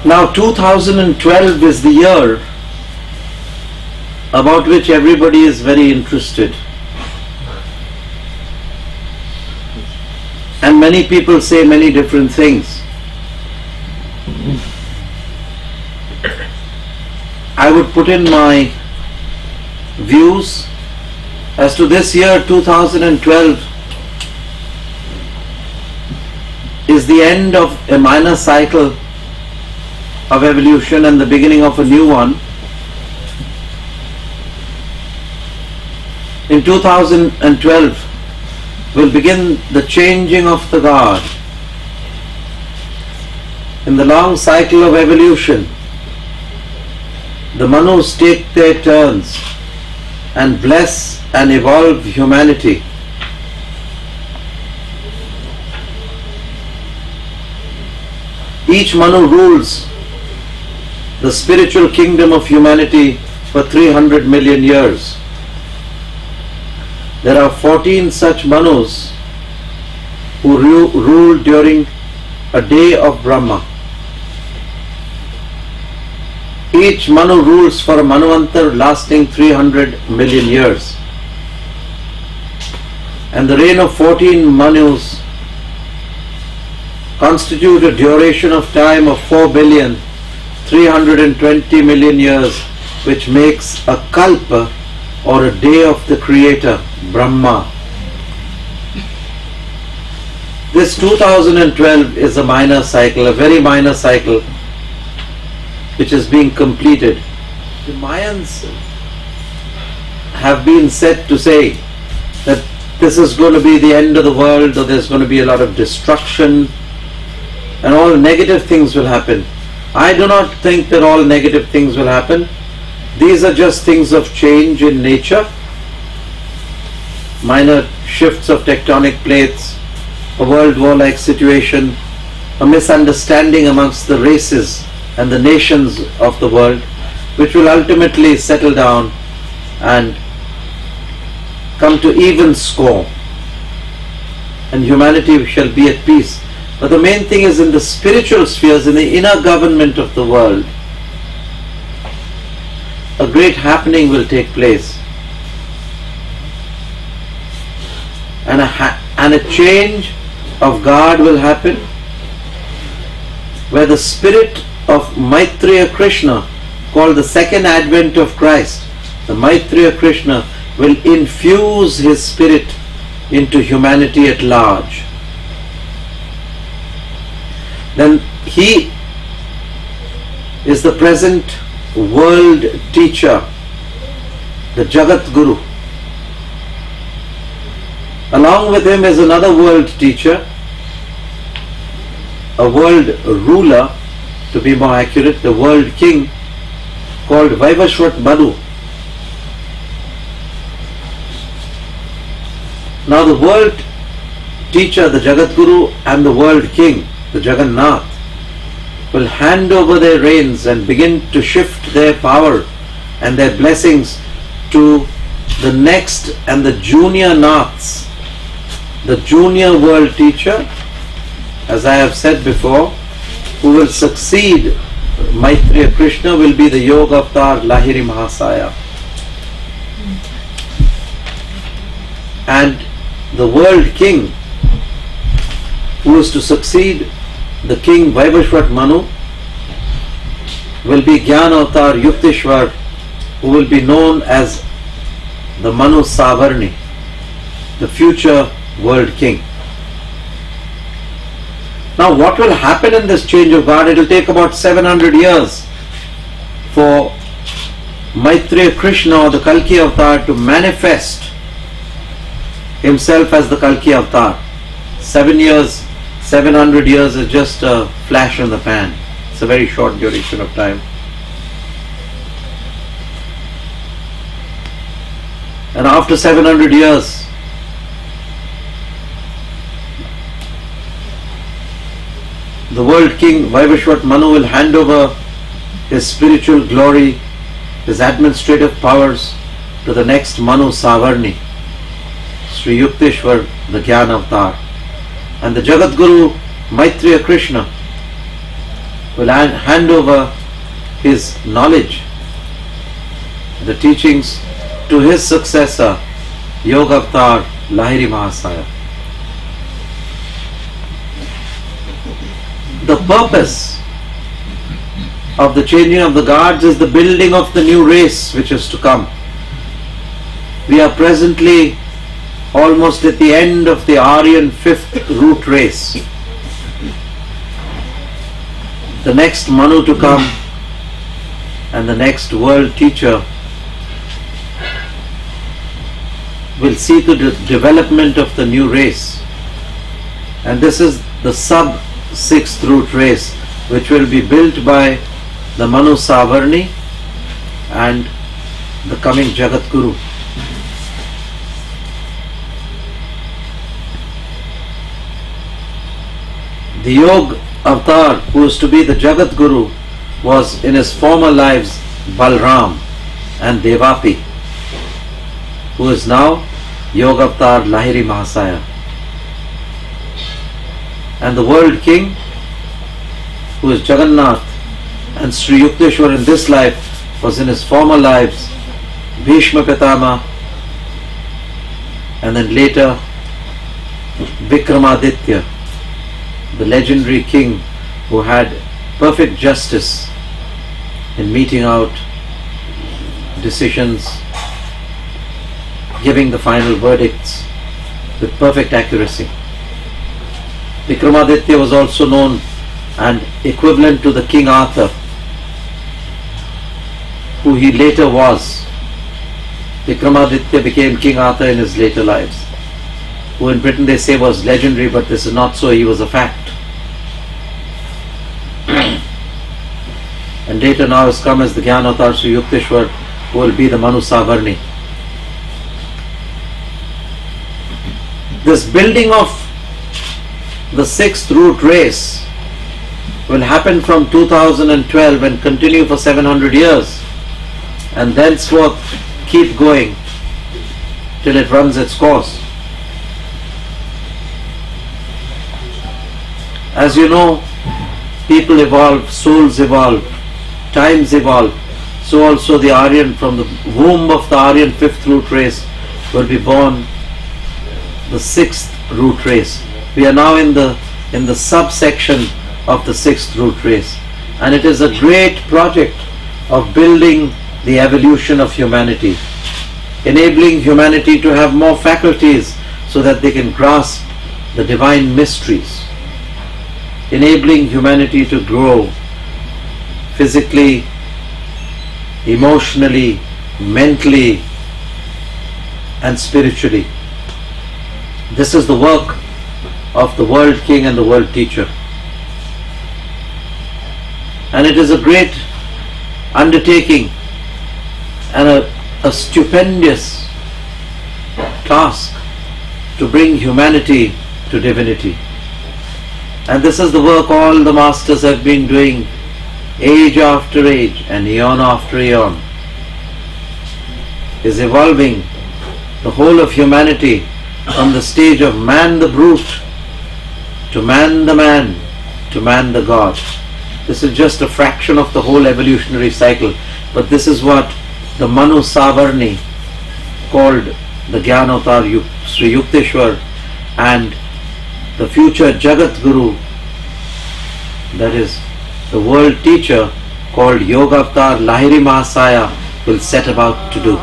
Now 2012 is the year about which everybody is very interested. And many people say many different things. I would put in my views as to this year 2012 is the end of a minor cycle of evolution and the beginning of a new one. In 2012 will begin the changing of the guard. In the long cycle of evolution, the Manus take their turns and bless and evolve humanity. Each Manu rules the spiritual kingdom of humanity for 300 million years. There are 14 such Manus who rule during a day of Brahma. Each Manu rules for a Manvantar lasting 300 million years. And the reign of 14 Manus constitute a duration of time of 4,320,000,000 years, which makes a kalpa or a day of the Creator, Brahma. This 2012 is a minor cycle, a very minor cycle, which is being completed. The Mayans have been said to say that this is going to be the end of the world, or there's going to be a lot of destruction, and all negative things will happen. I do not think that all negative things will happen. These are just things of change in nature, minor shifts of tectonic plates, a world war-like situation, a misunderstanding amongst the races and the nations of the world, which will ultimately settle down and come to even score, and humanity shall be at peace. But the main thing is in the spiritual spheres, in the inner government of the world, a great happening will take place, and a change of guard will happen, where the spirit of Maitreya Krishna, called the second advent of Christ, the Maitreya Krishna will infuse his spirit into humanity at large. Then he is the present world teacher, the Jagat Guru. Along with him is another world teacher, a world ruler, to be more accurate, the world king, called Vaivashvat Manu. Now the world teacher, the Jagat Guru, and the world king, the Jagannath, will hand over their reins and begin to shift their power and their blessings to the next and the junior Naths. The junior world teacher, as I have said before, who will succeed Maitreya Krishna, will be the Yoga Avatar Lahiri Mahasaya. And the world king, who is to succeed the king Vaivashvat Manu, will be Jnana Avatar Yukteshwar, who will be known as the Manu Savarni, the future world king. Now what will happen in this change of guard? It will take about 700 years for Maitreya Krishna, or the Kalki Avatar, to manifest himself as the Kalki Avatar. 700 years is just a flash in the pan. It's a very short duration of time. And after 700 years, the world king Vaivashvat Manu will hand over his spiritual glory, his administrative powers, to the next Manu Savarni, Sri Yukteshwar, the Jnana Avatar. And the Jagat Guru Maitreya Krishna will hand over his knowledge, the teachings, to his successor, Yoga Avatar Lahiri Mahasaya. The purpose of the changing of the guards is the building of the new race which is to come. We are presently almost at the end of the Aryan fifth root race. The next Manu to come and the next world teacher will see to the development of the new race. And this is the sub sixth root race, which will be built by the Manu Savarni and the coming Jagat Guru. The Yoga Avatar, who is to be the Jagat Guru, was in his former lives Balram and Devapi, who is now Yoga Avatar Lahiri Mahasaya. And the world king, who is Jagannath, and Sri Yukteswar in this life was in his former lives Bhishma Pitama, and then later Vikramaditya, the legendary king who had perfect justice in meting out decisions, giving the final verdicts with perfect accuracy. Vikramaditya was also known and equivalent to the King Arthur, who he later was. Vikramaditya became King Arthur in his later lives, who in Britain they say was legendary, but this is not so. He was a fact. And later now has come as the Jnanatar Sri Yukteswar, who will be the Manu Savarni. This building of the sixth root race will happen from 2012 and continue for 700 years, and thenceforth keep going till it runs its course. As you know, people evolve, souls evolve, times evolve. So also the Aryan, from the womb of the Aryan fifth root race, will be born the sixth root race. We are now in the subsection of the sixth root race, and it is a great project of building the evolution of humanity, enabling humanity to have more faculties so that they can grasp the divine mysteries, enabling humanity to grow physically, emotionally, mentally, and spiritually. This is the work of the world king and the world teacher. And it is a great undertaking and a stupendous task to bring humanity to divinity. And this is the work all the masters have been doing age after age and eon after eon, is evolving the whole of humanity from the stage of man the brute to man the man to man the God. This is just a fraction of the whole evolutionary cycle, but this is what the Manu Savarni, called the Jnanatar Sri Yukteswar, and the future Jagat Guru, that is the world teacher called Yoga Avatar Lahiri Mahasaya, will set about to do.